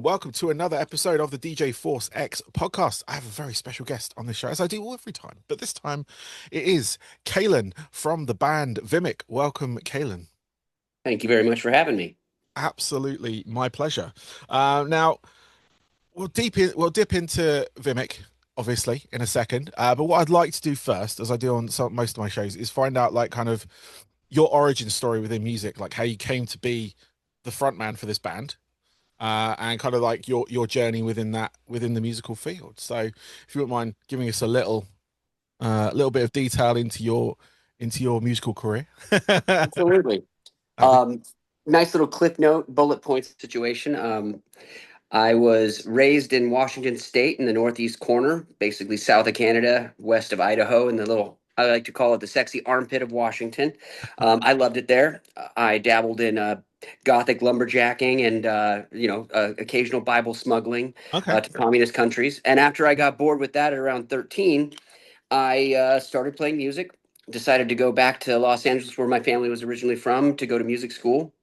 welcome to another episode of the DJ Force X podcast. I have a very special guest on this show, as I do every time, but this time it is Kalen from the band Vimic. Welcome, Kalen. Thank you very much for having me. Absolutely, my pleasure. Now we'll dip into Vimic, obviously, in a second. But what I'd like to do first, as I do on most of my shows, is find out like kind of your origin story within music, like how you came to be the frontman for this band and kind of like your journey within the musical field. So if you wouldn't mind giving us a little bit of detail into your musical career. That'd Absolutely. be Um, Nice little clip note, bullet points situation. I was raised in Washington State in the northeast corner, basically south of Canada, west of Idaho, in the little, I like to call it the sexy armpit of Washington. I loved it there. I dabbled in Gothic lumberjacking and, occasional Bible smuggling okay. to communist countries. And after I got bored with that at around 13, I started playing music. Decided to go back to Los Angeles, where my family was originally from, to go to music school.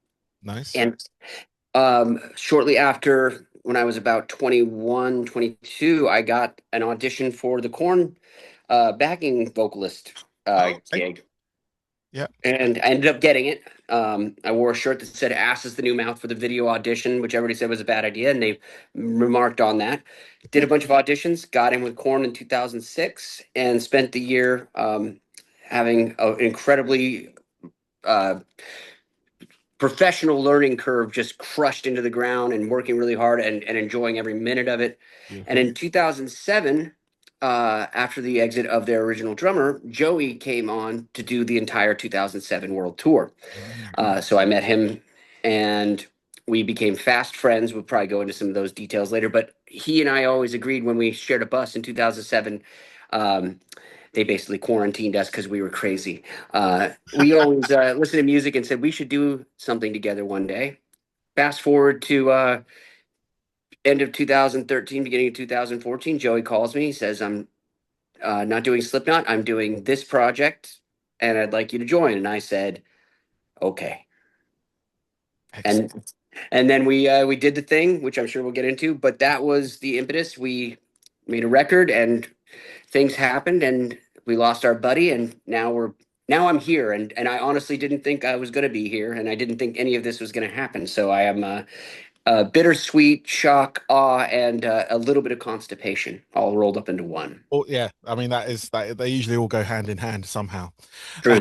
Nice. And shortly after, when I was about 21, 22, I got an audition for the Korn backing vocalist Oh, okay. gig, Yeah. and I ended up getting it. I wore a shirt that said "Ass is the new mouth" for the video audition, which everybody said was a bad idea, and they remarked on that. Did a bunch of auditions, got in with Korn in 2006, and spent the year having an incredibly uh, professional learning curve, just crushed into the ground and working really hard and enjoying every minute of it. And Beautiful. in 2007, after the exit of their original drummer, Joey came on to do the entire 2007 world tour. Mm. So I met him and we became fast friends. We'll probably go into some of those details later, but he and I always agreed when we shared a bus in 2007. They basically quarantined us because we were crazy. We always listened to music and said we should do something together one day. Fast forward to end of 2013, beginning of 2014, Joey calls me. He says, I'm not doing Slipknot. I'm doing this project and I'd like you to join. And I said, okay. Excellent. And then we did the thing, which I'm sure we'll get into, but that was the impetus. We made a record and things happened and we lost our buddy and now I'm here and I honestly didn't think I was going to be here and I didn't think any of this was going to happen. So I am bittersweet, shock, awe, and a little bit of constipation all rolled up into one. Oh yeah, I mean that is that they usually all go hand in hand somehow True.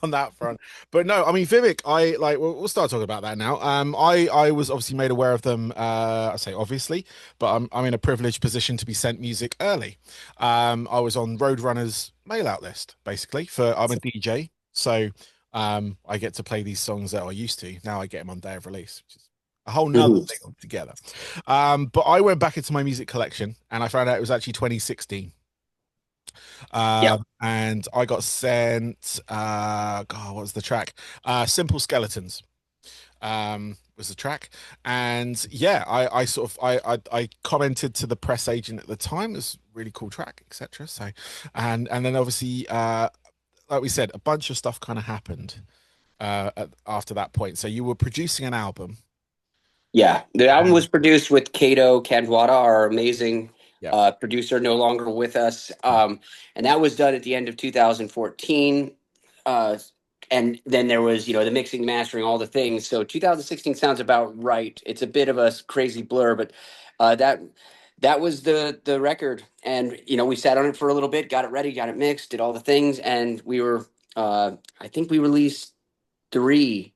on that front. But no, I mean Vivek, I like we'll start talking about that now. I was obviously made aware of them. I say obviously, but I'm in a privileged position to be sent music early. I was on Roadrunner's mail out list basically for I'm a DJ, so I get to play these songs that I used to. Now I get them on day of release, which is a whole nother Mhm. thing altogether. But I went back into my music collection and I found out it was actually 2016. Yeah. And I got sent, God, what was the track? Simple Skeletons was the track. And yeah, I sort of, I commented to the press agent at the time, it was a really cool track, etc. So, and then obviously, like we said, a bunch of stuff kind of happened after that point. So you were producing an album. Yeah. The album was Um, produced with Kato Kandwada, our amazing yeah. producer, no longer with us. And that was done at the end of 2014. Uh, and then there was, the mixing, mastering, all the things. So 2016 sounds about right. It's a bit of a crazy blur, but that was the record. And we sat on it for a little bit, got it ready, got it mixed, did all the things, and we were. I think we released three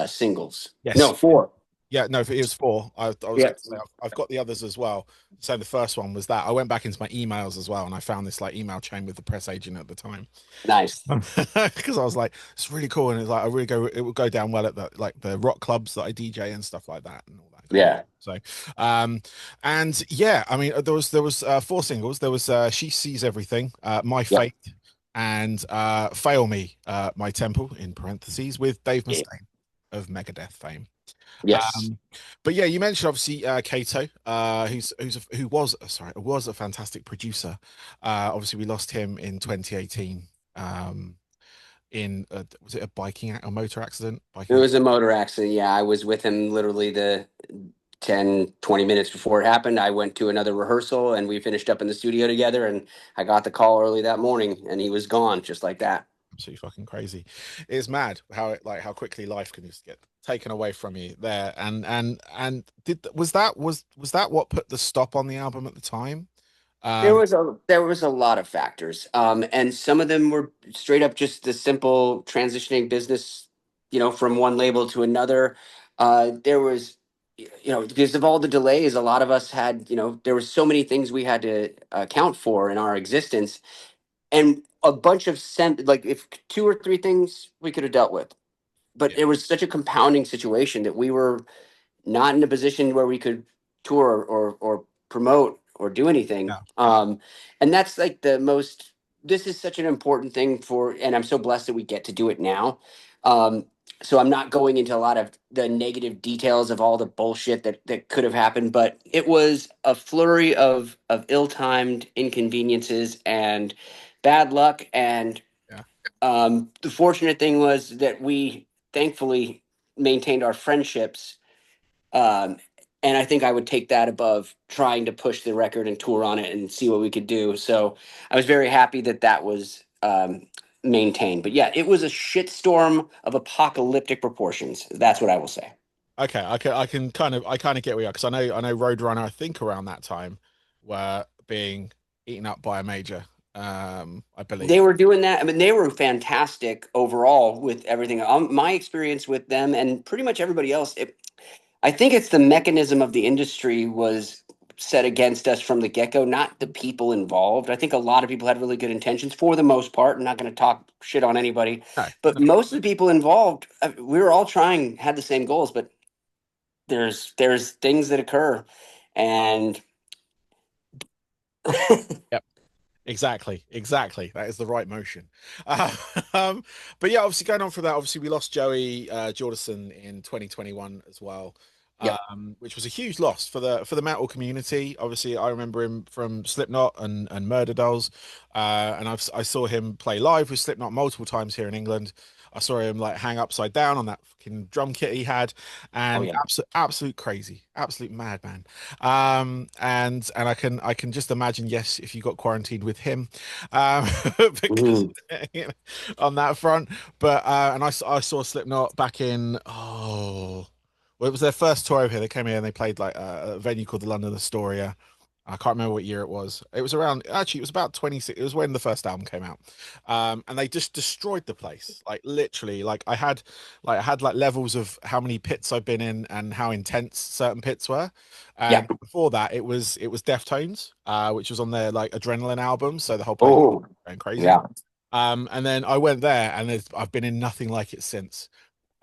singles. Yes. No, four. Yeah, no, it was four. I was Yeah. going to say I've got the others as well. So the first one was that I went back into my emails as well, and I found this like email chain with the press agent at the time Nice. because I was like, it's really cool, and it's like it would go down well at the like the rock clubs that I DJ and stuff like that, and all that kind of. Yeah. So, and yeah, I mean, there was four singles. There was She Sees Everything, My Yep. Fate, and Fail Me, My Temple in parentheses with Dave Yeah. Mustaine of Megadeth fame. Yes. Um, but yeah, you mentioned obviously Kato, who was sorry, was a fantastic producer. Obviously, we lost him in 2018. In was it a motor accident? It Biking. was a motor accident. Yeah, I was with him literally 10, 20 minutes before it happened, I went to another rehearsal and we finished up in the studio together. And I got the call early that morning and he was gone just like that. Absolutely fucking crazy. It's mad how it like how quickly life can just get taken away from you there. And did was that what put the stop on the album at the time? Um, There was a lot of factors, and some of them were straight up just the simple transitioning business, from one label to another. There was, because of all the delays, a lot of us had, there were so many things we had to account for in our existence, and a bunch of like if two or three things we could have dealt with, but yeah, it was such a compounding situation that we were not in a position where we could tour or promote or do anything. yeah. And that's like the most. This is such an important thing and I'm so blessed that we get to do it now. Um, so I'm not going into a lot of the negative details of all the bullshit that could have happened, but it was a flurry of ill-timed inconveniences and bad luck. And Yeah. the fortunate thing was that we thankfully maintained our friendships, um, and I think I would take that above trying to push the record and tour on it and see what we could do. So I was very happy that that was maintained. But yeah, it was a shitstorm of apocalyptic proportions. That's what I will say. Okay, I kind of get where you are because I know Roadrunner, I think around that time were being eaten up by a major, I They believe. were doing that. I mean, they were fantastic overall with everything. My experience with them and pretty much everybody else, I think it's the mechanism of the industry was set against us from the get-go, not the people involved. I think a lot of people had really good intentions for the most part. I'm not going to talk shit on anybody, No, but no, most of the people involved, we were all trying, had the same goals, but there's things that occur, and yep. Exactly. That is the right motion. Uh, um, but yeah, obviously going on from that, obviously we lost Joey Jordison in 2021 as well, yep. which was a huge loss for the metal community. Obviously, I remember him from Slipknot and Murder Dolls, and I saw him play live with Slipknot multiple times here in England. I saw him like hang upside down on that fucking drum kit he had, Oh and yeah. absolute crazy, absolute madman. And I can just imagine, yes, if you got quarantined with him, because Mhm. you know, on that front. But and I saw Slipknot back in well, it was their first tour over here. They came here and they played like a venue called the London Astoria. I can't remember what year it was. It was around, actually, it was about 26. It was when the first album came out. And they just destroyed the place. Like literally, like I had like levels of how many pits I've been in and how intense certain pits were. Yeah. And before that, it was Deftones, which was on their like Adrenaline album. So the whole place Oh was going crazy. yeah. And then I went there and I've been in nothing like it since.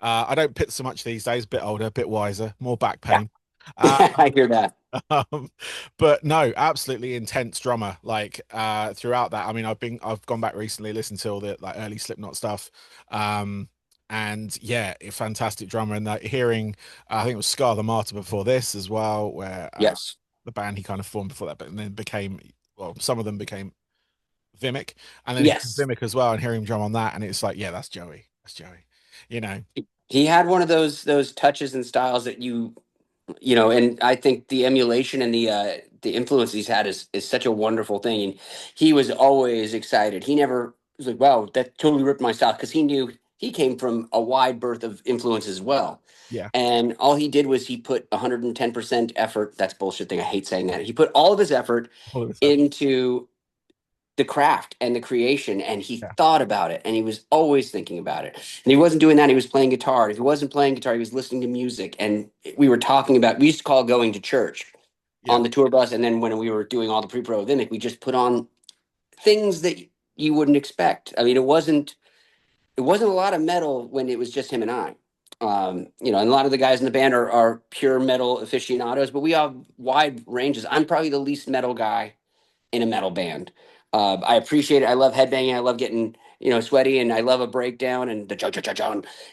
I don't pit so much these days, bit older, bit wiser, more back Yeah. pain. Uh, I hear that. um, but no, absolutely intense drummer. Like throughout that, I mean, I've gone back recently, listened to all the like early Slipknot stuff, and yeah, a fantastic drummer. And that hearing, I think it was Scar the Martyr before this as well, where Yes. the band he kind of formed before that, but then became well, some of them became Vimic, and then hearing Yes. Vimic as well, and hearing him drum on that, and it's like, yeah, that's Joey, you know, He had one of those touches and styles that and I think the emulation and the influence he's had is such a wonderful thing. And he was always excited. He never was like, "Wow, that totally ripped my style," because he knew he came from a wide berth of influence as well. yeah, And all he did was he put 110% effort. That's bullshit thing. I hate saying that. He put all of his effort all of this stuff, into the craft and the creation, and he yeah, thought about it, and he was always thinking about it. And he wasn't doing that, he was playing guitar. If he wasn't playing guitar, he was listening to music. And we were talking about, we used to call going to church yeah, on the tour bus. And then when we were doing all the pre-pro Vimic, we just put on things that you wouldn't expect. I mean, it wasn't a lot of metal when it was just him and I. And a lot of the guys in the band are pure metal aficionados, but we have wide ranges. I'm probably the least metal guy in a metal band. I appreciate it. I love headbanging. I love getting sweaty, and I love a breakdown and the cha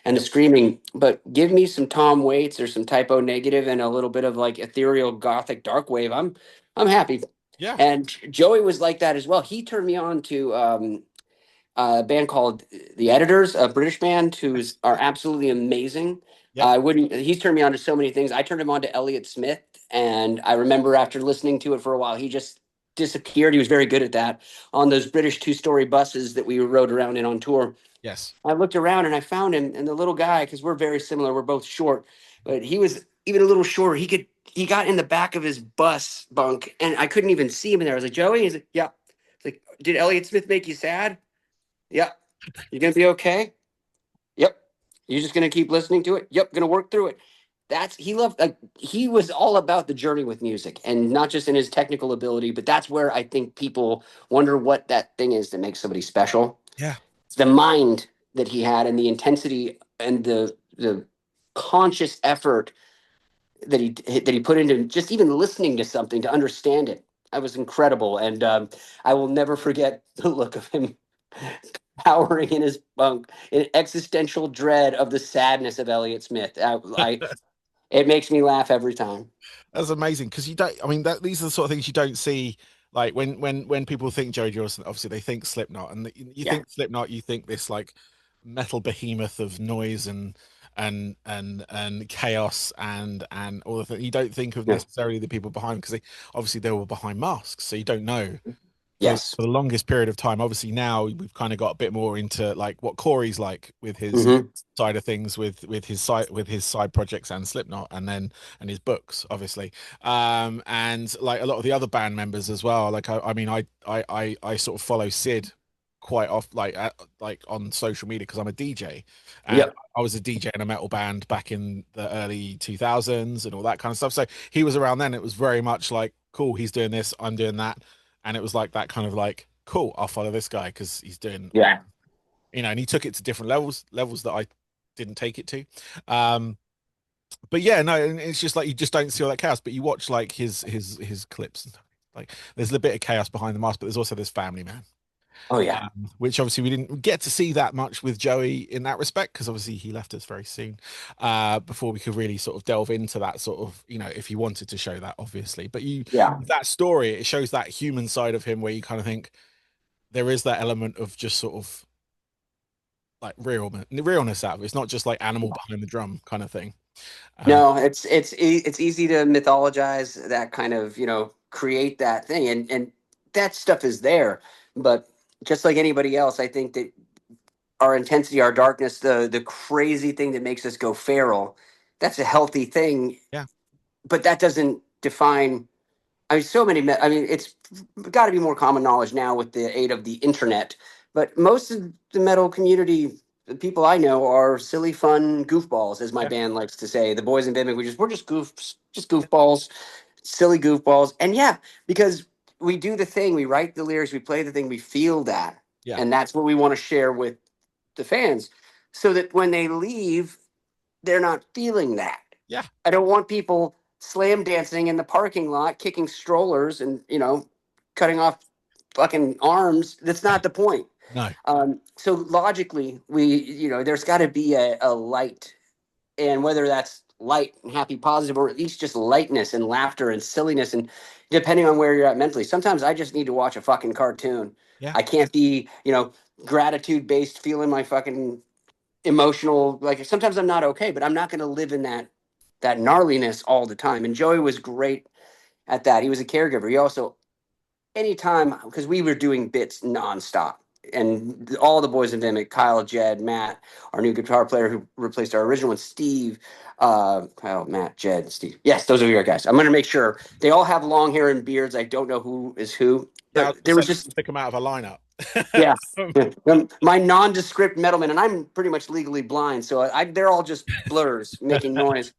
and the yeah, screaming. But give me some Tom Waits or some Typo Negative and a little bit of like ethereal gothic dark wave. I'm happy. yeah. And Joey was like that as well. He turned me on to a band called The Editors, a British band who's are absolutely amazing. Yep. He's turned me on to so many things. I turned him on to Elliott Smith, and I remember after listening to it for a while, he just disappeared. He was very good at that on those British two-story buses that we rode around in on tour. Yes. I looked around and I found him, and the little guy, because we're very similar, we're both short, but he was even a little shorter. He got in the back of his bus bunk, and I couldn't even see him in there. I was like, Joey, he's like, yeah. It's like, did Elliott Smith make you sad? Yeah. You gonna be okay? Yep. You're just gonna keep listening to it? Yep. Gonna work through it. That's he loved like he was all about the journey with music, and not just in his technical ability, but that's where I think people wonder what that thing is that makes somebody special. Yeah. It's the mind that he had and the intensity and the conscious effort that he put into just even listening to something to understand it. That was incredible, and I will never forget the look of him cowering in his bunk in existential dread of the sadness of Elliott Smith. It makes me laugh every time. That's amazing because you don't. I mean, that these are the sort of things you don't see. Like when people think Joey Jordison, obviously they think Slipknot, and you Yeah, think Slipknot, you think this like metal behemoth of noise and chaos and all the things. You don't think of yeah. necessarily the people behind because they obviously they were behind masks, so you don't know Yes. for the longest period of time. Obviously, now we've kind of got a bit more into like what Corey's like with his Hmm. side of things with his side projects and Slipknot, and then and his books, obviously, and like a lot of the other band members as well. Like I mean, I sort of follow Sid quite off like on social media because I'm a DJ and Yep. I was a DJ in a metal band back in the early 2000s and all that kind of stuff. So he was around then. It was very much like, cool, he's doing this, I'm doing that, and it was like that kind of like, cool, I'll follow this guy because he's doing all, Yeah. and he took it to different levels that I didn't take it to. Um, but yeah, no, and it's just like you just don't see all that chaos, but you watch like his clips and stuff. Like there's a bit of chaos behind the mask, but there's also this family man, Oh yeah. which obviously we didn't get to see that much with Joey in that respect because obviously he left us very soon before we could really sort of delve into that sort of, if you wanted to show that, obviously. But Yeah. that story, it shows that human side of him where you kind of think there is that element of just sort of like realness out of it. It's not just like animal behind the drum kind of thing. Uh, No, it's easy to mythologize that kind of, create that thing, and that stuff is there. But just like anybody else, I think that our intensity, our darkness, the crazy thing that makes us go feral, that's a healthy thing. yeah, But that doesn't define. I mean, so many. I mean, it's got to be more common knowledge now with the aid of the internet. But most of the metal community, the people I know, are silly, fun goofballs, as my yeah, band likes to say. The boys in Vimic, we're just goofs, just goofballs, silly goofballs. And yeah, because we do the thing, we write the lyrics, we play the thing, we feel that, yeah, and that's what we want to share with the fans, so that when they leave, they're not feeling that. yeah. I don't want people slam dancing in the parking lot, kicking strollers, and cutting off fucking arms. That's not the point. No, So logically, there's got to be a light, and whether that's light and happy, positive, or at least just lightness and laughter and silliness, and depending on where you're at mentally. Sometimes I just need to watch a fucking cartoon. yeah, I can't be, gratitude based, feeling my fucking emotional. Like sometimes I'm not okay, but I'm not going to live in that gnarliness all the time. And Joey was great at that. He was a caregiver. He also, anytime, because we were doing bits nonstop, and all the boys in Vimic, Kyle, Jed, Matt, our new guitar player who replaced our original one, Steve, Kyle, Matt, Jed, Steve. Yes, those are your guys. I'm going to make sure they all have long hair and beards. I don't know who is who, yeah. I was but gonna there say was let's just, pick him out of a lineup. yeah. My nondescript metalman, and I'm pretty much legally blind, so they're all just blurs making noise.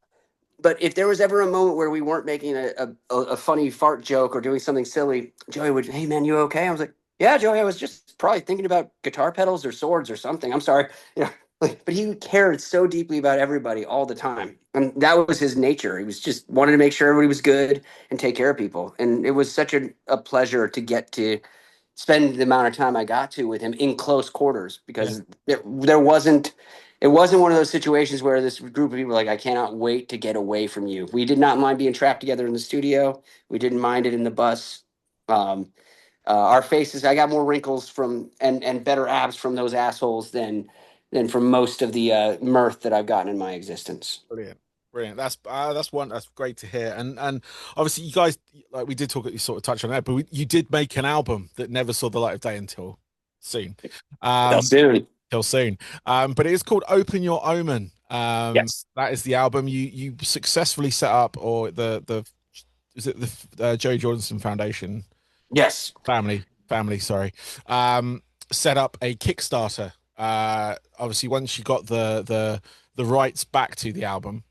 But if there was ever a moment where we weren't making a funny fart joke or doing something silly, Joey would, hey man, you okay? I was like, yeah, Joey, I was just probably thinking about guitar pedals or swords or something. I'm sorry. But he cared so deeply about everybody all the time. And that was his nature. He was just wanted to make sure everybody was good and take care of people. And it was such a pleasure to get to spend the amount of time I got to with him in close quarters, Yeah, because there wasn't it wasn't one of those situations where this group of people were like, I cannot wait to get away from you. We did not mind being trapped together in the studio. We didn't mind it in the bus. Um, our faces, I got more wrinkles from and better abs from those assholes than than from most of the mirth that I've gotten in my existence. Brilliant. Brilliant. That's great to hear. And obviously you guys, like we did talk, you sort of touch on that, but you did make an album that never saw the light of day until soon. Till Um, soon. till soon. But it is called Open Your Omen. Yes. That is the album you successfully set up, or the is it the Joey Jordison Foundation Yes. family, sorry. Set up a Kickstarter. Obviously once you got the rights back to the album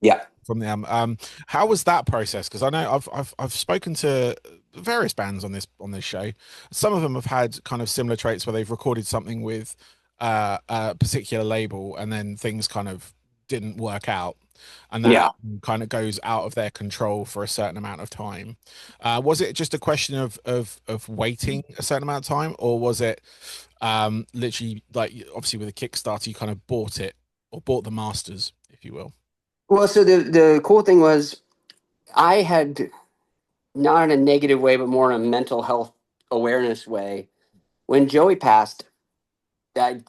Yeah. from the album. How was that process? Because I know I've spoken to various bands on this show. Some of them have had kind of similar traits where they've recorded something with a particular label and then things kind of didn't work out, and that Yeah. kind of goes out of their control for a certain amount of time. Was it just a question of waiting a certain amount of time, or was it literally like obviously with a Kickstarter you kind of bought it or bought the masters, if you will? Well, so the cool thing was I had, not in a negative way, but more in a mental health awareness way. When Joey passed, I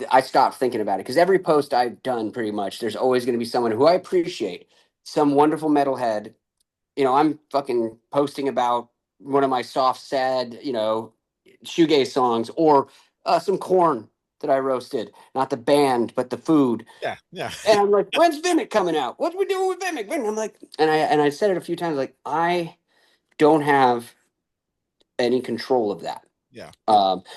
I stopped thinking about it because every post I've done, pretty much, there's always going to be someone who I appreciate, some wonderful metalhead. I'm fucking posting about one of my soft, sad, shoegaze songs, or some corn that I roasted, not the band, but the food. Yeah, yeah, And I'm like, when's Vimic coming out? What we doing with Vimic? And I'm like, and I said it a few times, like, I don't have any control of that. yeah,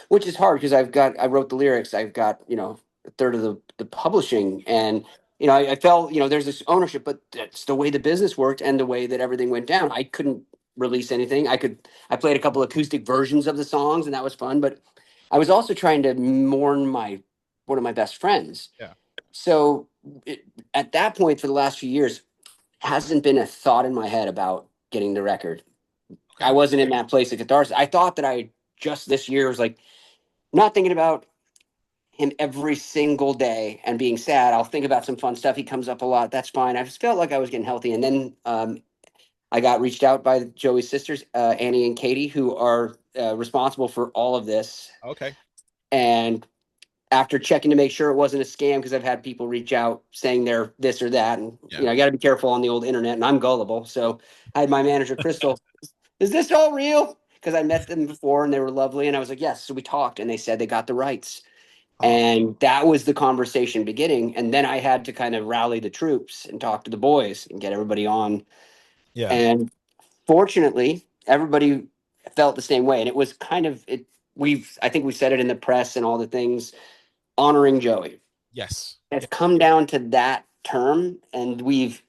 Which is hard because I wrote the lyrics, I've got, a third of the publishing, and I felt, there's this ownership, but that's the way the business worked and the way that everything went down. I couldn't release anything. I played a couple acoustic versions of the songs, and that was fun, but I was also trying to mourn my one of my best friends. yeah. So at that point, for the last few years, hasn't been a thought in my head about getting the record. I Okay. wasn't in that place of catharsis. I thought that I just this year was like not thinking about him every single day and being sad. I'll think about some fun stuff. He comes up a lot. That's fine. I just felt like I was getting healthy. And then I got reached out by Joey's sisters, Annie and Katie, who are responsible for all of this. Okay. And after checking to make sure it wasn't a scam, because I've had people reach out saying they're this or that, and Yeah. I got to be careful on the old internet, and I'm gullible. So I had my manager Crystal, is this all real? Because I met them before and they were lovely, and I was like, yes. So we talked, and they said they got the rights, Oh, and that was the conversation beginning. And then I had to kind of rally the troops and talk to the boys and get everybody on. yeah. And fortunately, everybody felt the same way, and it was kind of it. I think we said it in the press and all the things, honoring Joey. Yes. It's Yeah. come down to that term, and we've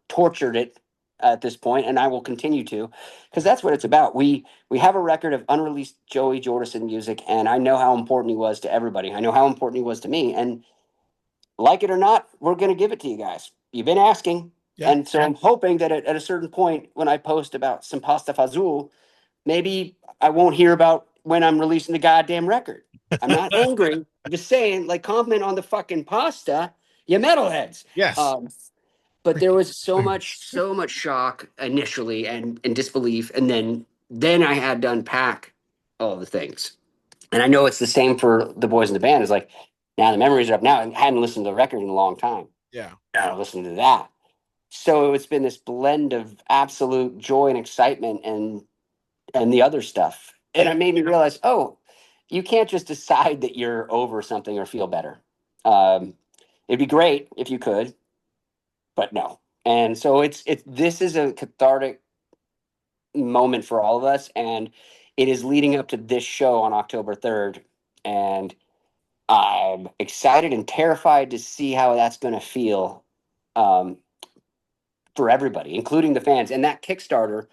tortured it at this point, and I will continue to, because Yeah. that's what it's about. We have a record of unreleased Joey Jordison music, and I know how important he was to everybody. I know how important he was to me, and like it or not, we're going to give it to you guys. You've been asking, Yeah. and so I'm hoping that at a certain point, when I post about some pasta fazul, maybe I won't hear about when I'm releasing the goddamn record. I'm not angry. I'm just saying, like, comment on the fucking pasta, you metalheads. Yes. Um, but there Freaking was boom. so much shock initially and disbelief, and then I had to unpack all the things. And I know it's the same for the boys in the band. It's like, now the memories are up. Now I hadn't listened to the record in a long time. Yeah. Now I listened to that. So it's been this blend of absolute joy and excitement and the other stuff. And Yeah. it made me realize, oh, you can't just decide that you're over something or feel better. Um, it'd be great if you could, but no. And so it's this is a cathartic moment for all of us, and it is leading up to this show on October 3rd, and I'm excited and terrified to see how that's going to feel, um, for everybody, including the fans. And that Kickstarter,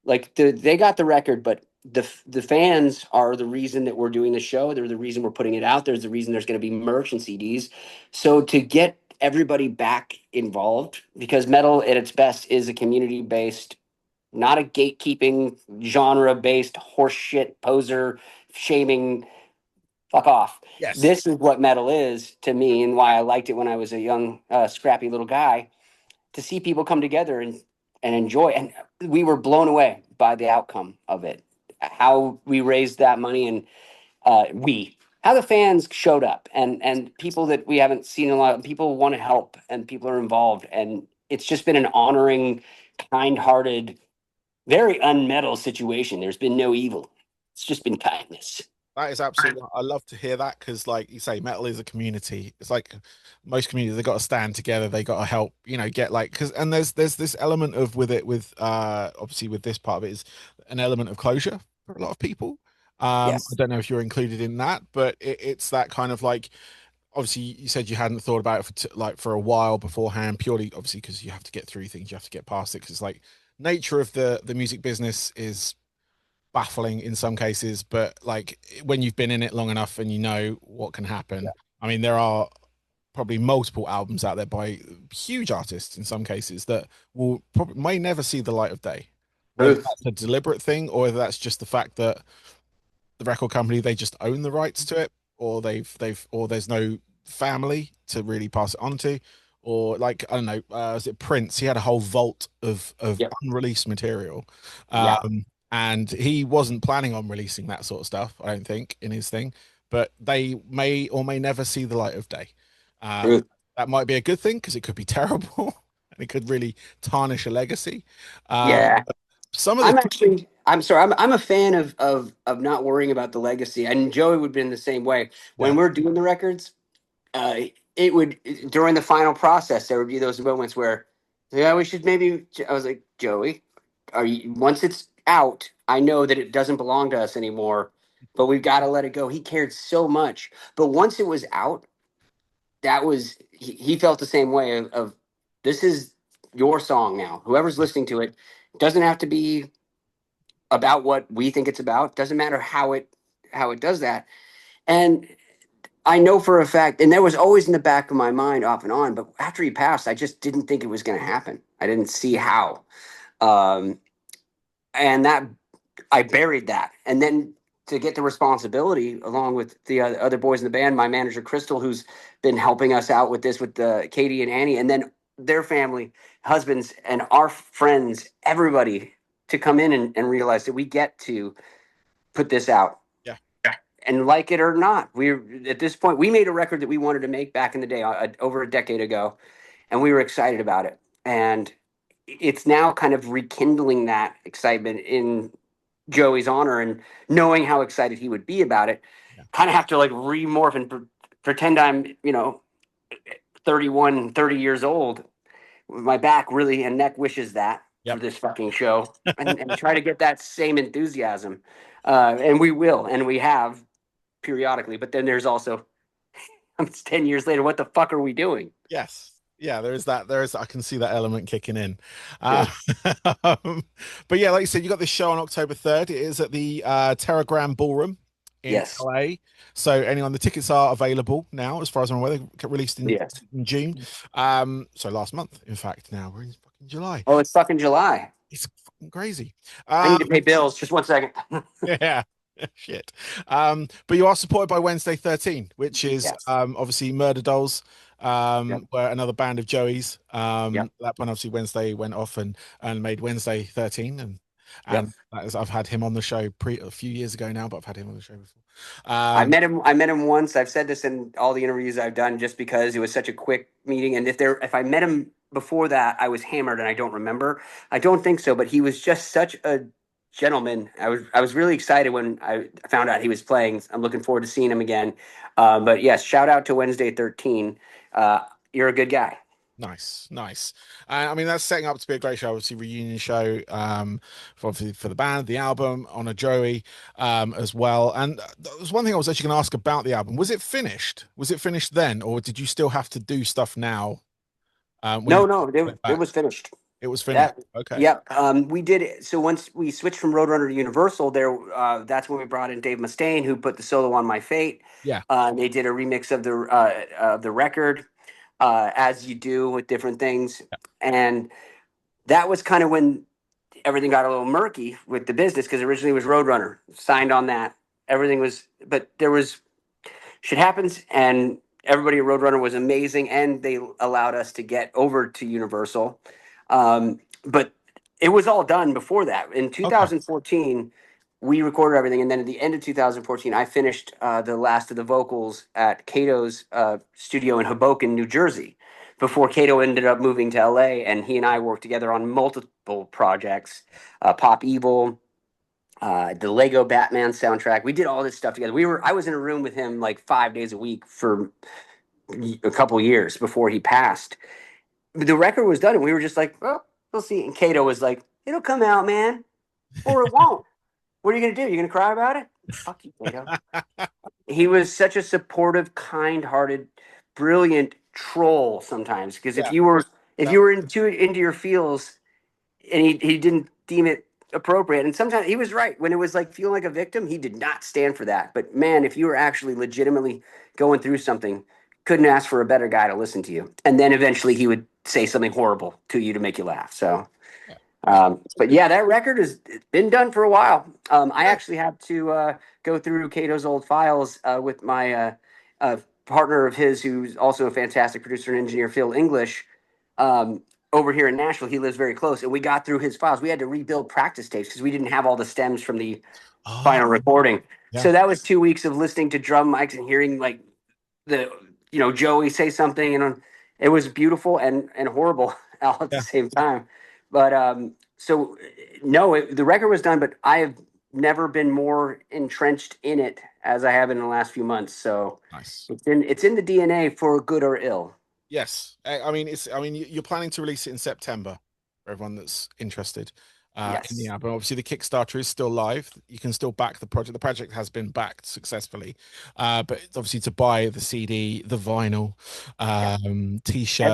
like they got the record, but the fans are the reason that we're doing the show. They're the reason we're putting it out. There's the reason there's going to be merch and CDs. So to get everybody back involved, because metal at its best is a community based, not a gatekeeping genre based horseshit poser shaming. Fuck off. Yes. This is what metal is to me, and why I liked it when I was a young, scrappy little guy, to see people come together and enjoy. And we were blown away by the outcome of it. How we raised that money, and how the fans showed up, and people that we haven't seen a lot. People want to help, and people are involved, and it's just been an honoring, kind-hearted, very unmetal situation. There's been no evil. It's just been kindness. That is absolutely. I love to hear that because, like you say, metal is a community. It's like most communities, they got to stand together. They got to help, get like because and there's this element of with it with obviously with this part of it is an element of closure for a lot of people. I Yes. don't know if you're included in that, but it's that kind of like obviously you said you hadn't thought about it like for a while beforehand, purely obviously because you have to get through things, you have to get past it because it's like nature of the music business is baffling in some cases, but like when you've been in it long enough and you know what can happen. I mean, there are probably multiple albums out there by huge artists in some cases that will probably may never see the light of day, whether Truth. that's a deliberate thing or whether that's just the fact that the record company they just own the rights to it, or they've or there's no family to really pass it on to, or like I don't know, was it Prince? He had a whole vault of Yep. unreleased material, Yeah. and he wasn't planning on releasing that sort of stuff. I don't think in his thing, but they may or may never see the light of day. Um, Truth. that might be a good thing because it could be terrible and it could really tarnish a legacy. Yeah. Some of the I'm actually. I'm sorry. I'm a fan of not worrying about the legacy, and Joey would be in the same way. When yeah we're doing the records, it would during the final process there would be those moments where, yeah, we should maybe. I was like, Joey, are you once it's out? I know that it doesn't belong to us anymore, but we've got to let it go. He cared so much, but once it was out, that was he felt the same way of this is your song now. Whoever's listening to it doesn't have to be about what we think it's about. Doesn't matter how it does that. And I know for a fact, and that was always in the back of my mind off and on, but after he passed, I just didn't think it was going to happen. I didn't see how. Um, and that I buried that. And then to get the responsibility along with the other boys in the band, my manager, Crystal, who's been helping us out with this with Katie and Annie, and then their family, husbands, and our friends, everybody to come in and realize that we get to put this out yeah and like it or not. We're at this point, we made a record that we wanted to make back in the day, over a decade ago, and we were excited about it. And it's now kind of rekindling that excitement in Joey's honor and knowing how excited he would be about it. yeah Kind of have to like remorph and pretend I'm, 31, 30 years old. My back really and neck wishes that for yep this fucking show, and try to get that same enthusiasm. And we will, and we have periodically. But then there's also, it's 10 years later. What the fuck are we doing? Yes. Yeah, there is that. There is, I can see that element kicking in. Uh, Yeah. um, but yeah, like you said, you got this show on October 3rd. It is at the Terragram Ballroom in Yes. LA. So anyone, the tickets are available now, as far as I'm aware. They got released Yes. in June. So last month, in fact, now we're in fucking July. Oh, it's fucking July. It's fucking crazy. I Um, need to pay bills. Just 1 second. yeah. Shit. But you are supported by Wednesday 13, which is Yes. obviously Murder Dolls, Yep. where another band of Joey's. Yep. That one obviously Wednesday went off and made Wednesday 13, Yep. and that is, I've had him on the show a few years ago now, but I've had him on the show before. I Um, met him. I met him once. I've said this in all the interviews I've done, just because it was such a quick meeting. And if I met him before that, I was hammered and I don't remember. I don't think so, but he was just such a gentleman. I was really excited when I found out he was playing. I'm looking forward to seeing him again. But yes, shout out to Wednesday 13. You're a good guy. Nice, nice. I mean, that's setting up to be a great show. Obviously, reunion show, for the band, the album on a Joey, as well. And there was one thing I was actually going to ask about the album. Was it finished? Was it finished then, or did you still have to do stuff now? When you No, no, put it it back, was finished. it was finished. That, Okay. yep. We did it. So once we switched from Roadrunner to Universal, that's when we brought in Dave Mustaine, who put the solo on My Fate. Yeah. They did a remix of the record, as you do with different things, and that was kind of when everything got a little murky with the business, because originally it was Roadrunner signed on that. Everything was, but there was shit happens, and everybody at Roadrunner was amazing, and they allowed us to get over to Universal. But it was all done before that. In Okay. 2014, we recorded everything, and then at the end of 2014, I finished the last of the vocals at Cato's studio in Hoboken, New Jersey, before Cato ended up moving to LA, and he and I worked together on multiple projects, Pop Evil, the Lego Batman soundtrack. We did all this stuff together. I was in a room with him like 5 days a week for a couple years before he passed. The record was done, and we were just like, well, we'll see. And Cato was like, it'll come out, man, or it won't. What are you gonna do? You gonna cry about it? Fuck you, Cato. He was such a supportive, kind-hearted, brilliant troll sometimes. Because Yeah. if you were into your feels, and he didn't deem it appropriate, and sometimes he was right when it was like feeling like a victim. He did not stand for that. But man, if you were actually legitimately going through something, couldn't ask for a better guy to listen to you. And then eventually he would say something horrible to you to make you laugh. So. Yeah. But yeah, that record has been done for a while. I actually had to go through Cato's old files with my partner of his, who's also a fantastic producer and engineer, Phil English, over here in Nashville. He lives very close, and we got through his files. We had to rebuild practice tapes because we didn't have all the stems from the Oh, final recording. yeah. So that was 2 weeks of listening to drum mics and hearing like the Joey say something, and it was beautiful and horrible all at the Yeah. same time. But so no, the record was done, but I have never been more entrenched in it as I have in the last few months. So Nice. it's in the DNA for good or ill. Yes. I mean, you're planning to release it in September for everyone that's interested in the Yes. album. Obviously, the Kickstarter is still live. You can still back the project. The project has been backed successfully. But it's obviously to buy the CD, the vinyl, Yeah. t-shirt.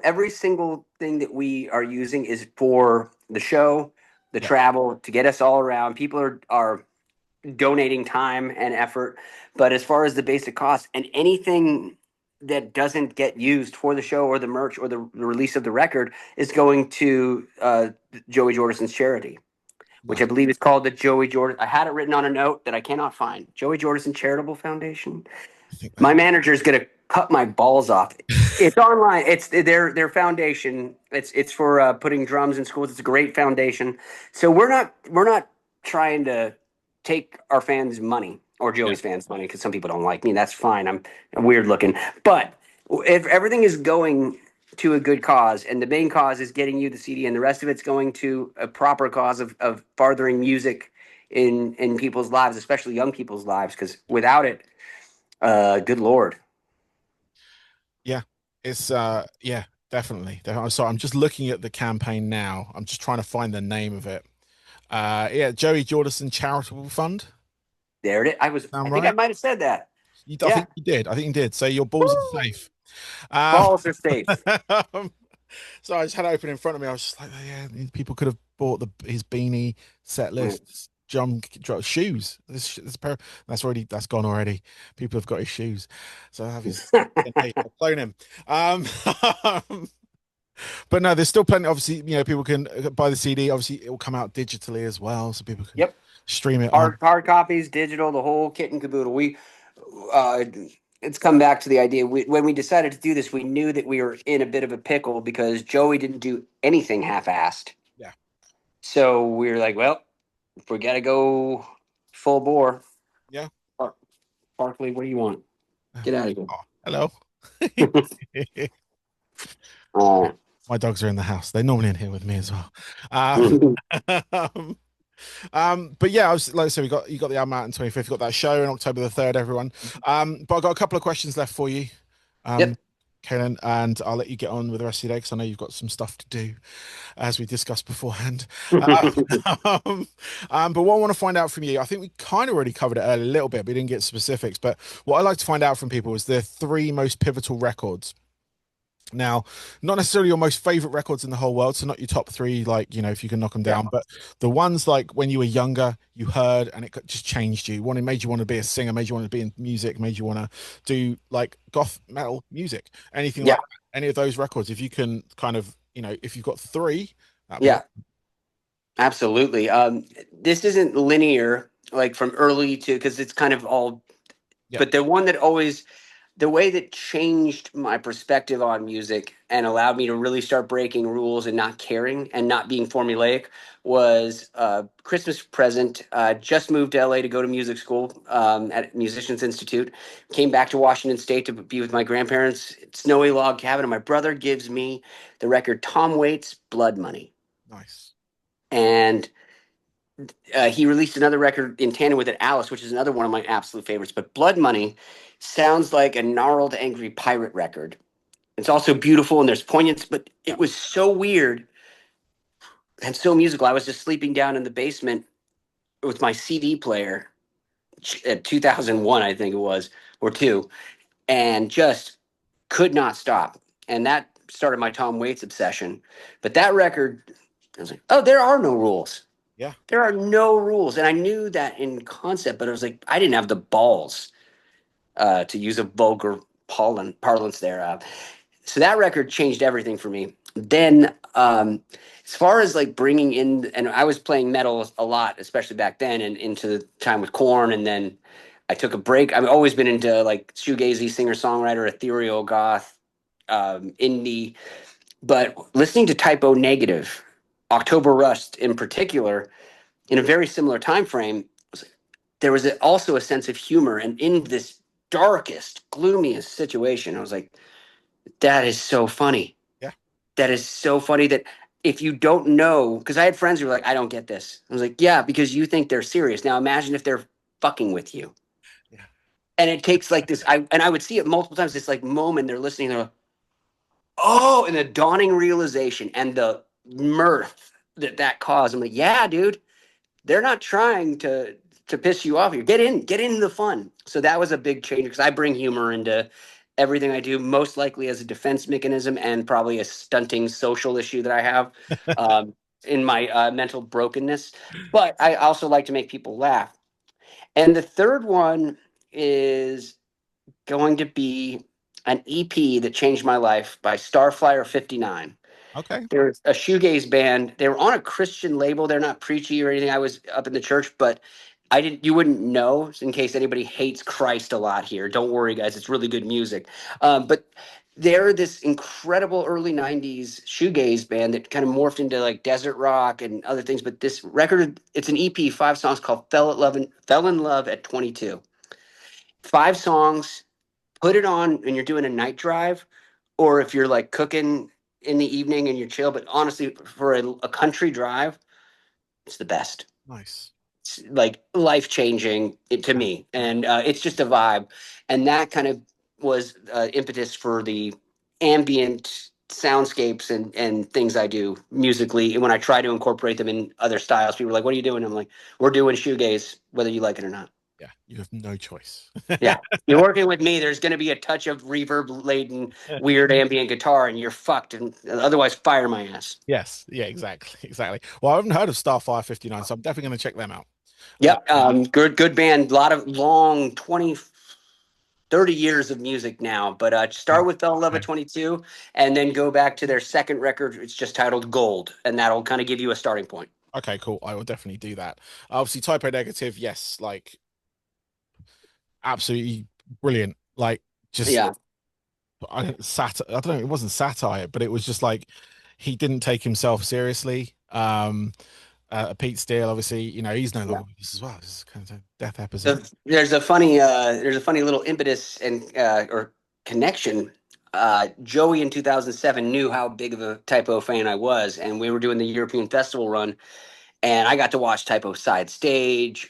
Every single thing that we are using is for the show, the Yeah. travel, to get us all around. People are donating time and effort. But as far as the basic cost and anything that doesn't get used for the show or the merch or the release of the record is going to Joey Jordison's charity, which I Nice. believe is called the Joey Jordison. I had it written on a note that I cannot find. Joey Jordison Charitable Foundation. I think My that. manager is gonna cut my balls off. It's online. It's their foundation. It's for putting drums in schools. It's a great foundation. So we're not trying to take our fans' money or Yeah. Joey's fans' money because some people don't like me. That's fine. I'm weird looking, but if everything is going to a good cause, and the main cause is getting you the CD, and the rest of it's going to a proper cause of farthering music in people's lives, especially young people's lives, because without it, good Lord. Yeah. It's yeah, definitely. I'm sorry. I'm just looking at the campaign now. I'm just trying to find the name of it. Yeah, Joey Jordison Charitable Fund. There it is. I Sound think I right? might have said that. I Yeah. think you did. I think you did. So your balls are Woo! safe. Um, Balls are safe. so I just had it open in front of me. I was just like, oh, yeah, people could have bought his beanie, set Mm. lists, shoes. This pair that's gone already. People have got his shoes, so I have his. I'll clone him. Um, but no, there's still plenty. Obviously, people can buy the CD. Obviously, it will come out digitally as well, so people can Yep. stream it on. Hard copies, digital, the whole kit and caboodle. Uh, it's come back to the idea. When we decided to do this, we knew that we were in a bit of a pickle because Joey didn't do anything half-assed. Yeah. So we were like, well, if we got to go full bore, Yeah. Barkley, what do you want? Get out of here. Oh, hello. Uh, My dogs are in the house. They're normally in here with me as well. Um, um, but yeah, I was like I said, you got the album out on 25th, you got that show on October the 3rd, everyone. But I got a couple of questions left for you, yep. Kalen, and I'll let you get on with the rest of your day because I know you've got some stuff to do, as we discussed beforehand. But what I want to find out from you, I think we kind of already covered it a little bit, but we didn't get specifics. But what I like to find out from people is the three most pivotal records. Now, not necessarily your most favorite records in the whole world, so not your top three, like, if you can knock them Yeah. down, but the ones like when you were younger, you heard and it just changed you. Made you want to be a singer, made you want to be in music, made you want to do like goth metal music, anything Yeah. like that. Any of those records, if you can kind of, if you've got three, that'd be Yeah. Absolutely. This isn't linear, like from early to, because it's kind of all, Yeah. but the one that always the way that changed my perspective on music and allowed me to really start breaking rules and not caring and not being formulaic was a Christmas present. Just moved to LA to go to music school at Musicians Institute. Came back to Washington State to be with my grandparents. Snowy log cabin, and my brother gives me the record Tom Waits' Blood Money. Nice. And he released another record in tandem with it, Alice, which is another one of my absolute favorites. But Blood Money sounds like a gnarled, angry pirate record. It's also beautiful and there's poignance, but Yeah. it was so weird and so musical. I was just sleeping down in the basement with my CD player at 2001, I think it was, or two, and just could not stop. And that started my Tom Waits obsession. But that record, I was like, oh, there are no rules. Yeah. There are no rules. And I knew that in concept, but I was like, I didn't have the balls to use a vulgar parlance there. So that record changed everything for me. Then, as far as like bringing in, and I was playing metal a lot, especially back then, and into the time with Korn, and then I took a break. I've always been into like shoegazy, singer songwriter, ethereal, goth, indie, but listening to Typo Negative, October Rust in particular, in a very similar time frame, there was also a sense of humor, and in this darkest, gloomiest situation, I was like, that is so funny. Yeah. That is so funny that if you don't know, because I had friends who were like, I don't get this. I was like, yeah, because you think they're serious. Now imagine if they're fucking with you. Yeah. And it takes like this, I would see it multiple times, this like moment they're listening, they're like, oh, and the dawning realization and the mirth that caused. I'm like, yeah, dude, they're not trying to piss you off here. Get in the fun. So that was a big change because I bring humor into everything I do, most likely as a defense mechanism and probably a stunting social issue that I have in my mental brokenness. But I also like to make people laugh. And the third one is going to be an EP that changed my life by Starflyer 59. Okay. They're a shoegaze band. They were on a Christian label. They're not preachy or anything. I was up in the church, but I didn't. You wouldn't know in case anybody hates Christ a lot here. Don't worry, guys. It's really good music. But they're this incredible early '90s shoegaze band that kind of morphed into like desert rock and other things. But this record, it's an EP, 5 songs called Fell in Love at 22." 5 songs. Put it on when you're doing a night drive, or if you're like cooking in the evening and you're chill. But honestly, for a country drive, it's the best. Nice. It's like life changing to Yeah. me, and it's just a vibe. And that kind of was impetus for the ambient soundscapes and things I do musically. And when I try to incorporate them in other styles, people are like, "What are you doing?" I'm like, "We're doing shoegaze, whether you like it or not." Yeah. You have no choice. Yeah. You're working with me. There's going to be a touch of reverb laden, weird ambient guitar, and you're fucked. And otherwise, fire my ass. Yes. Yeah. Exactly. Exactly. Well, I haven't heard of Starfire 59, so I'm definitely going to check them out. Yep. Good band. A lot of long 20, 30 years of music now. But start Wow. with Bell Love at Okay. 22 and then go back to their second record. It's just titled Gold. And that'll kind of give you a starting point. Okay. Cool. I will definitely do that. Obviously, typo negative. Yes. Like absolutely brilliant. Like just Yeah. I don't know. It wasn't satire, but it was just like he didn't take himself seriously. Pete Steele, obviously, he's no Yeah. longer with us as well. This is kind of a death episode. So there's a funny little impetus and or connection. Joey in 2007 knew how big of a Typo fan I was, and we were doing the European festival run, and I got to watch Typo side stage.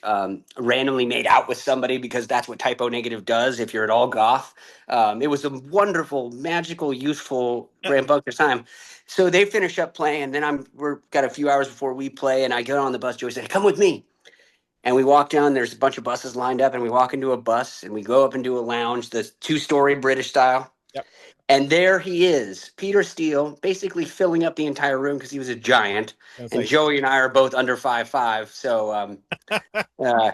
Randomly made out with somebody because that's what Typo Negative does. If you're at all goth, it was a wonderful, magical, youthful, rambunctious time. So they finish up playing, and then we're got a few hours before we play, and I get on the bus. Joey said, "Come with me." And we walk down, there's a bunch of buses lined up, and we walk into a bus and we go up into a lounge, the 2-story British style. Yep. And there he is, Peter Steele, basically filling up the entire room because he was a giant. I was And like, Joey and I are both under 5'5". So, uh,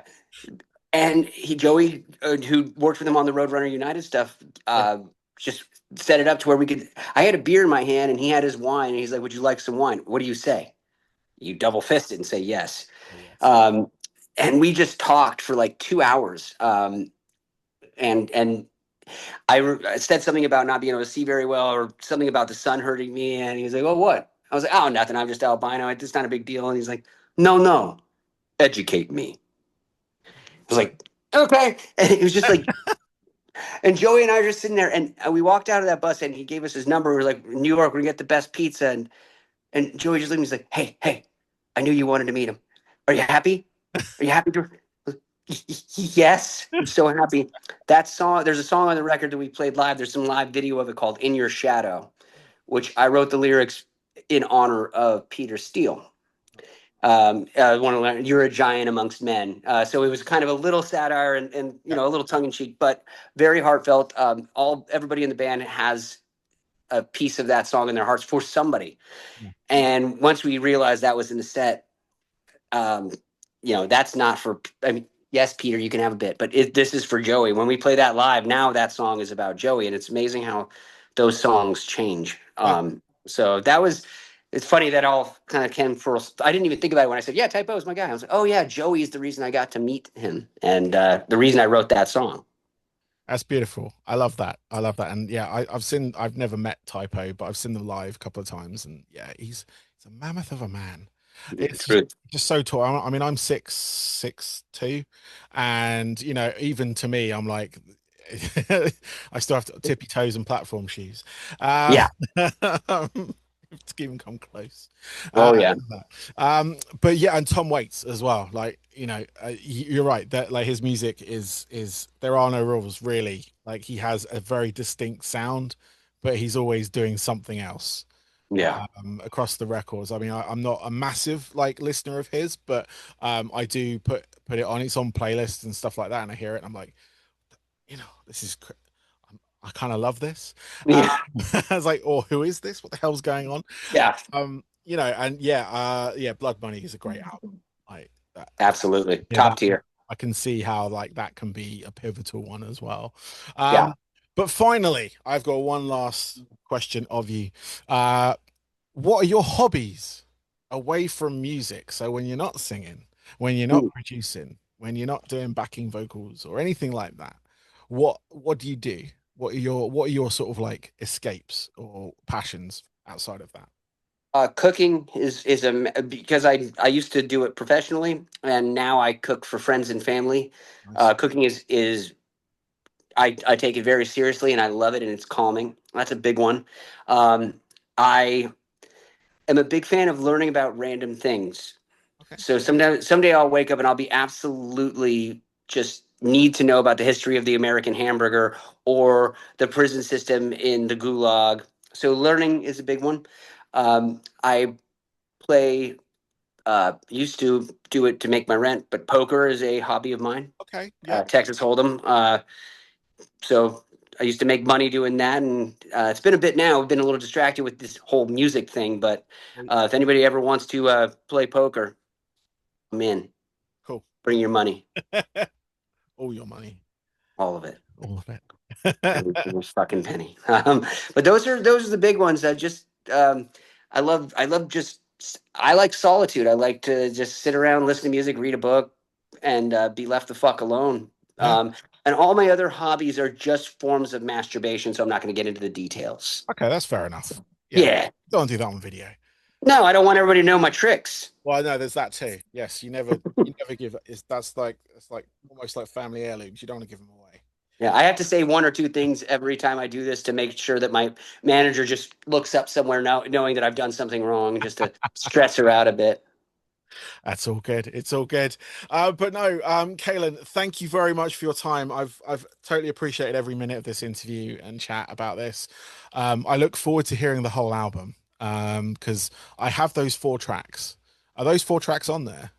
and Joey, who worked with him on the Roadrunner United stuff, yeah, just set it up to where we could. I had a beer in my hand and he had his wine. And he's like, "Would you like some wine? What do you say?" You double fist it and say yes. yes. And we just talked for like 2 hours. And I said something about not being able to see very well, or something about the sun hurting me, and he was like, "Oh, what?" I was like, "Oh, nothing. I'm just albino. It's not a big deal." And he's like, "No, no, educate me." I was like, "Okay." And it was just like, and Joey and I were just sitting there, and we walked out of that bus, and he gave us his number. We were like, "New York, we're gonna get the best pizza." And Joey just looked at me. He's like, "Hey, hey, I knew you wanted to meet him. Are you happy? Are you happy to?" Yes, I'm so happy. That song, there's a song on the record that we played live. There's some live video of it called "In Your Shadow," which I wrote the lyrics in honor of Peter Steele. One of "You're a giant amongst men." So it was kind of a little satire and Yeah. a little tongue in cheek, but very heartfelt. Everybody in the band has a piece of that song in their hearts for somebody. Yeah. And once we realized that was in the set, um, that's not for. I mean, yes, Peter, you can have a bit, but this is for Joey. When we play that live, now that song is about Joey, and it's amazing how those songs change. Yeah. So that was. It's funny that all kind of came for. I didn't even think about it when I said, "Yeah, Typo is my guy." I was like, "Oh yeah, Joey is the reason I got to meet him, and the reason I wrote that song." That's beautiful. I love that. I love that. And yeah, I've never met Typo, but I've seen them live a couple of times. And yeah, he's a mammoth of a man. It's Truth. just so tall. I mean, I'm 6'2", and even to me, I'm like, I still have to tippy toes and platform shoes. Yeah. To even come close. Oh yeah. But yeah, and Tom Waits as well. Like, you're right that like his music is there are no rules really. Like he has a very distinct sound, but he's always doing something else Yeah. across the records. I mean, I'm not a massive like listener of his, but I do put it on. It's on playlists and stuff like that, and I hear it. And I'm like, this is. I kind of love this. Yeah. I was like, "Oh, who is this? What the hell's going on?" Yeah. And yeah, Blood Money is a great album. Like that, Absolutely. yeah, Top that tier. I can see how like that can be a pivotal one as well. Yeah. But finally, I've got one last question of you. Uh, what are your hobbies away from music? So when you're not singing, when you're not Ooh. producing, when you're not doing backing vocals or anything like that, what do you do? What are your sort of like escapes or passions outside of that? Cooking is because I used to do it professionally, and now I cook for friends and family. Nice. Cooking is I take it very seriously, and I love it, and it's calming. That's a big one. I am a big fan of learning about random things. Okay. So someday I'll wake up and I'll be absolutely just need to know about the history of the American hamburger or the prison system in the Gulag. So learning is a big one. I play used to do it to make my rent, but poker is a hobby of mine. Okay. Yeah. Texas Hold'em. So I used to make money doing that, and it's been a bit now. I've been a little distracted with this whole music thing, but Well, if anybody ever wants to play poker, I'm in. cool. Bring your money, All your money. all of it, All of it. every single fucking penny. But those are the big ones. I love just I like solitude. I like to just sit around, listen to music, read a book, and be left the fuck alone. Yeah. And all my other hobbies are just forms of masturbation, so I'm not going to get into the details. Okay, that's fair enough. Yeah. Yeah. Don't do that on video. No, I don't want everybody to know my tricks. Well, no, there's that too. Yes, you never give it's like almost like family heirlooms. You don't want to give them away. Yeah, I have to say one or two things every time I do this to make sure that my manager just looks up somewhere now, knowing that I've done something wrong, just to stress her out a bit. That's all good. It's all good. But no, Kalen, thank you very much for your time. I've totally appreciated every minute of this interview and chat about this. I look forward to hearing the whole album. Because I have those 4 tracks. Are those 4 tracks on there?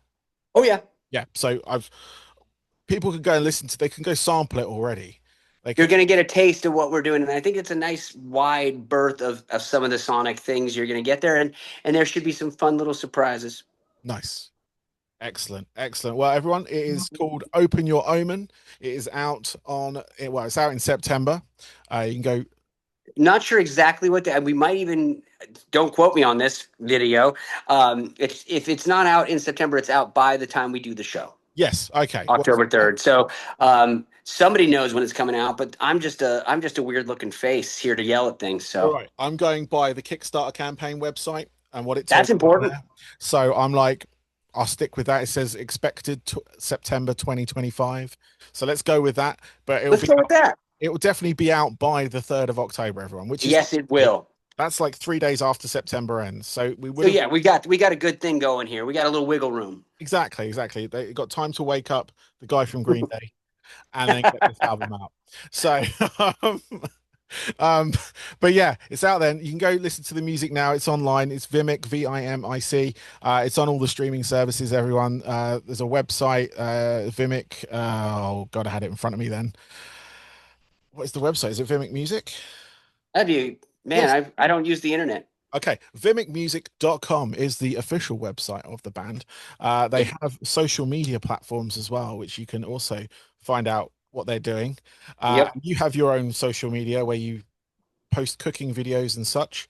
Oh yeah, Yeah. So people can go and listen to. They can go sample it already. They you're can. going to get a taste of what we're doing, and I think it's a nice wide berth of some of the sonic things you're going to get there, and there should be some fun little surprises. Nice. Excellent, excellent. Well, everyone, it is called Open Your Omen. It is out it's out in September. You can go. Not sure exactly we might even, don't quote me on this video. If it's not out in September, it's out by the time we do the show. Yes, okay. Well, October 3rd. So somebody knows when it's coming out, but I'm just a weird looking face here to yell at things. All So right, I'm going by the Kickstarter campaign website and what it tells that's me on important. there. So I'm like, I'll stick with that. It says expected September 2025. So let's go with that. But Let's go with that. it will definitely be out by the 3rd of October, everyone, which is Yes, it will. that's like 3 days after September ends. So we would So have yeah, we got a good thing going here. We got a little wiggle room. exactly. They got time to wake up the guy from Green Day and then get this album out. So um, um, but yeah, it's out there. You can go listen to the music now. It's online. It's Vimic, Vimic. It's on all the streaming services, everyone. There's a website, Vimic. Oh God, I had it in front of me then. What is the website? Is it Vimic Music? That'd be man. Yes. I don't use the internet. Okay, vimicmusic.com is the official website of the band. They Yep. have social media platforms as well, which you can also find out what they're doing. Yep. You have your own social media where you post cooking videos and such.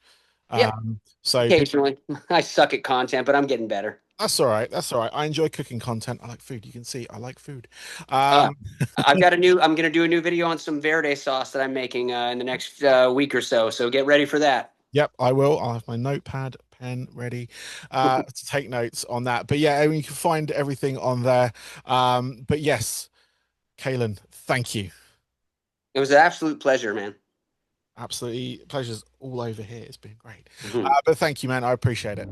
Yep. So people, Occasionally, I suck at content, but I'm getting better. that's all right. That's all right. I enjoy cooking content. I like food. You can see I like food. Uh, Um, I've got a new. I'm going to do a new video on some verde sauce that I'm making in the next week or so. So get ready for that. yep, I will. I'll have my notepad, pen ready to take notes on that. But yeah, I mean, you can find everything on there. But yes, Kalen, thank you. It was an absolute pleasure, man. Absolutely, pleasure's all over here. It's been great. Mhm. But thank you, man. I appreciate it.